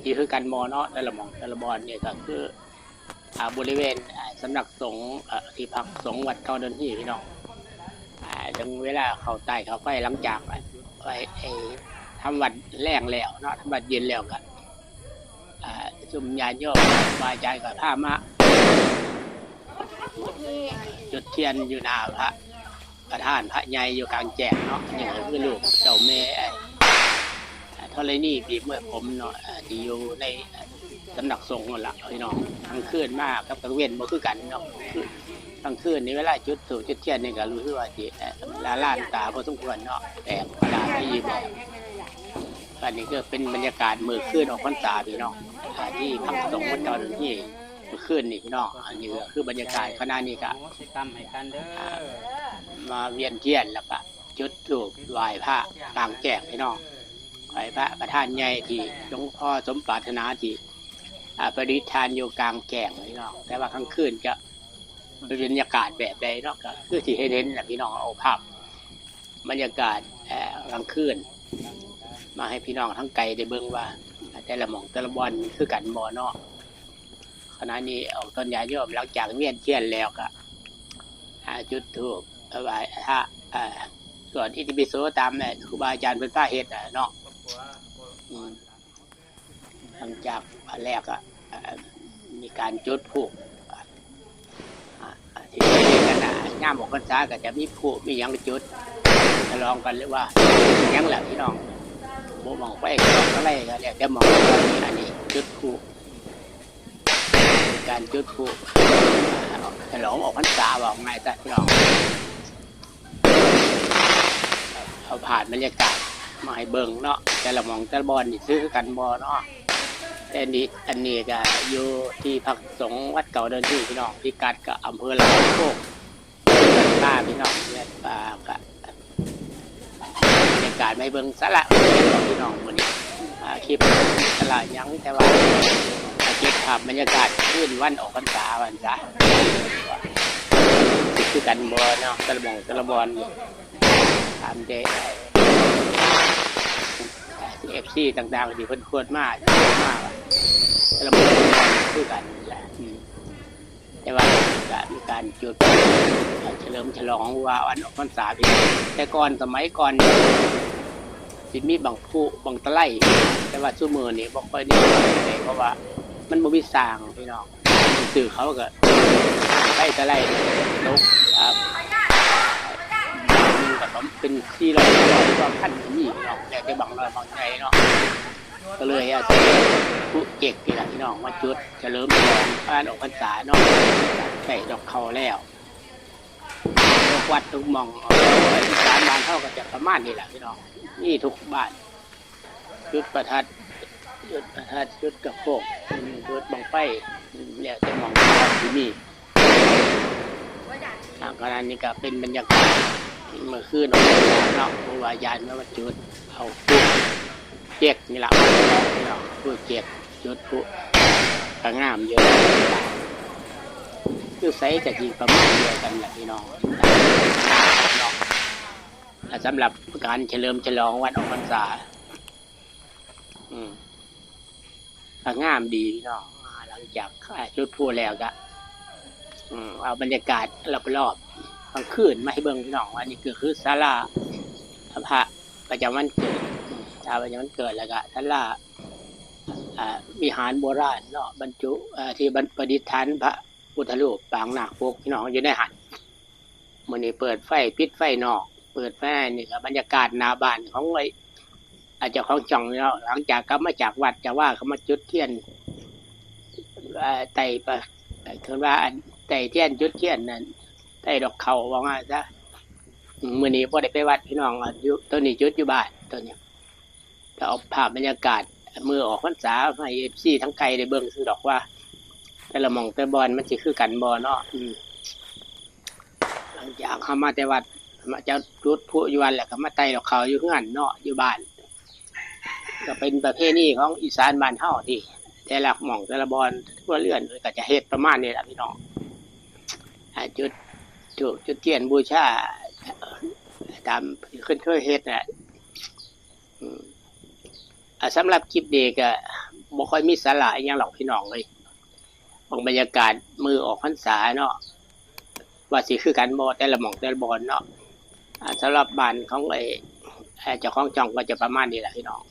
ที่คือกันมอเนาะแต่ละหมองแต่ละบอนเนี่ยก็คือบริเวณสำนักสงฆ์ที่พักสงฆ์วัดเก่าเดินที่พี่น้องถึงเวลาเขาใต้เขาไฟหลังจากไอ้ทำวัดแรงแล้วเนาะทำวัดเย็นแล้วก็จุ่มญาติโยมบายใจกับผ้ามาจุดเทียนอยู่หน้าพระประธานพระใหญ่อยู่กลางแจ้งเนาะนี่ก็คือลูกเจ้าแม่ธรณีบีบเมื่อผมเนาะที่อยู่ในสำนักสงฆ์นั่นแหละพี่น้องทั้งคืนมากกับกลางเว้นบ่คือกันเนาะทั้งคืนนี้เวลาจุดถูกจุดเทียนนี่ก็รู้สึกว่าจิล้านตาพอสมควรเนาะแต่กระดาษไม่ยืมแบบอันนี้ก็เป็นบรรยากาศมือคืนออกพรรษาพี่น้องที่พักสงฆ์วัดเก่าที่มือคืนนี่พี่น้องอันนี้ก็คือบรรยากาศขณะนี้ก็มาเวียนเทียนแล้วก็จุดถูกไหว้พระกลางแจ้งพี่น้องไหว้พระประธานใหญ่ที่หลวงพ่อสมปรารถนาที่ประดิษฐานอยู่กลางแจ้งพี่น้องแต่ว่ากลางคืนจะเป็นบรรยากาศแบบใดเนาะก็คือที่ให้เห็นนะพี่น้องเอาภาพบรรยากาศกลางคืนมาให้พี่น้องทั้งไกลได้เบิ่งว่าแต่ละหม่องแต่ละบอนคือกันบ่เนาะขณะนี้ออกต้นยาโยมหลังจากเวียนเทียนแล้วก็จุดธูปไหว้พระส่วนอิติปิโสตามเนี่ยครูบาอาจารย์เป็นพระเฮ็ดเนาะหลังจากแรกก็มีการจุดธูปที่กันย่ามออกพรรษาก็จะมีผู้มียังจุดจะลองกันหรือว่ายังแหละพี่น้องโบมองไปก็ลองอะไรก็เรียกจะมองอันนี้จุดธูปการจุดธูปฉลองออกพรรษาบอกไงแต่พี่น้องเอาผ่านบรรยากาศมาให้เบิ่งเนาะแต่ละมองแต่ละบอนนี่ซื้อกันบ่เนาะแต่นี้อันนี้ก็อยู่ที่พักสงฆ์วัดเก่าเดินที่พี่น้องพิกัดกับอำเภอลำโพกป้าพี่น้องเนี่ยป้าก็บรรยากาศไม่เบิ่งสละพี่น้องวันนี้คลิปสละยังแต่ว่าเก็บภาพบรรยากาศขึ้นวันออกพรรษาวันจ้ะคือกันบ่เนาะตะละบอนตามเดFC ต่างๆที่เพิ่นควรมากตะละบอนคือกันแหละแต่ว่ามีการจุดเฉลิมฉลองว่าวันออกพรรษาพี่แต่ก่อนสมัยก่อนสิมีบางผู้บางตะไลแต่ว่าซุมื้อนี้บ่ค่อยได้เพราะว่ามันบ่มีสร้างพี่น้องสื่อเขาก็ไปตะไลตกครับก็เป็นที่เราว่าพันนี่พี่น้องแต่บางน้อยบางใหญ่เนาะก็เลยผู้เก็กนี่แหละพี่น้องมาจุดเฉลิมฉลองวันออกพรรษาเนาะใส่ดอกเขาแล้ววัดทุกมองอีสานบ้านเท่าก็จะประมาณนี้แหละพี่น้องนี่ทุกบ้านจุดประทัดจุดกระโปงจุดบังไฟเนี่ยจะมองที่นี่ขณะนี้ก็เป็นบรรยากาศเมื่อคืนออกมาเนาะครูบาอาจารย์มาจุดเอาผู้เจ็กนี่แหละเนาะผู้เจ็กจุดผู้กระงามเยอะคือไซส์จะจริงประมาณเดียวกันแหละพี่น้องสำหรับการเฉลิมฉลองวันออกพรรษางามดีพี่น้องหลังจากจุดพลุแล้วก็เอาบรรยากาศรอบๆกลางคืนมาให้เบิ่งพี่น้องอันนี้คือศาลาพระประจำวันเกิดประจำวันเกิดแล้วก็ศาลาวิหารโบราณเนาะบรรจุที่ประดิษฐานพระพุทธรูปปางนาคปกพี่น้องอยู่ในหันมื้อนี้เปิดไฟปิดไฟนอกเปิดไฟนี่ก็บรรยากาศหน้าบ้านของอาจจะของจ่องเนาะหลังจากกลับมาจากวัดจะว่าเขามาจุดเทียนไต่ไปคือว่าไต่เทียนจุดเทียนนั่นไต่ดอกเขาว่าง่ายซะมื้อนี้บ่ได้ไปวัดพี่น้องอยู่ตัวนี้จุดอยู่บ้านตัวนี้ก็เอาภาพบรรยากาศมือออกพรรษาให้ FC ทั้งไกลได้เบิ่งซื่อดอกว่าแต่ละหม่องแต่บอนมันสิคือกันบ่เนาะหลังจากเข้ามาแต่วัดมาจะจุดพลุอยู่วันแหละก็มาไต่ดอกเขาอยู่เฮือนเนาะอยู่บ้านก็เป็นประเพณีของอีสานบ้านเฮาที่แต่ละหม่องแต่ละบอนทั่วเรือนก็จะเฮ็ดประมาณนี้แหละพี่น้องจุดเทียนบูชาตามเคยเฮ็ดน่ะสำหรับคลิปนี้ก็ บ่ค่อยมีสาระอหยังหรอกพี่น้องเลยบรรยากาศมือออกพรรษาเนาะว่าสิคือกันบ่แต่ละหม่องแต่ละบ่อนเนาะสำหรับบ้านของเจ้าของช่องก็จะประมาณนี้แหละพี่น้อง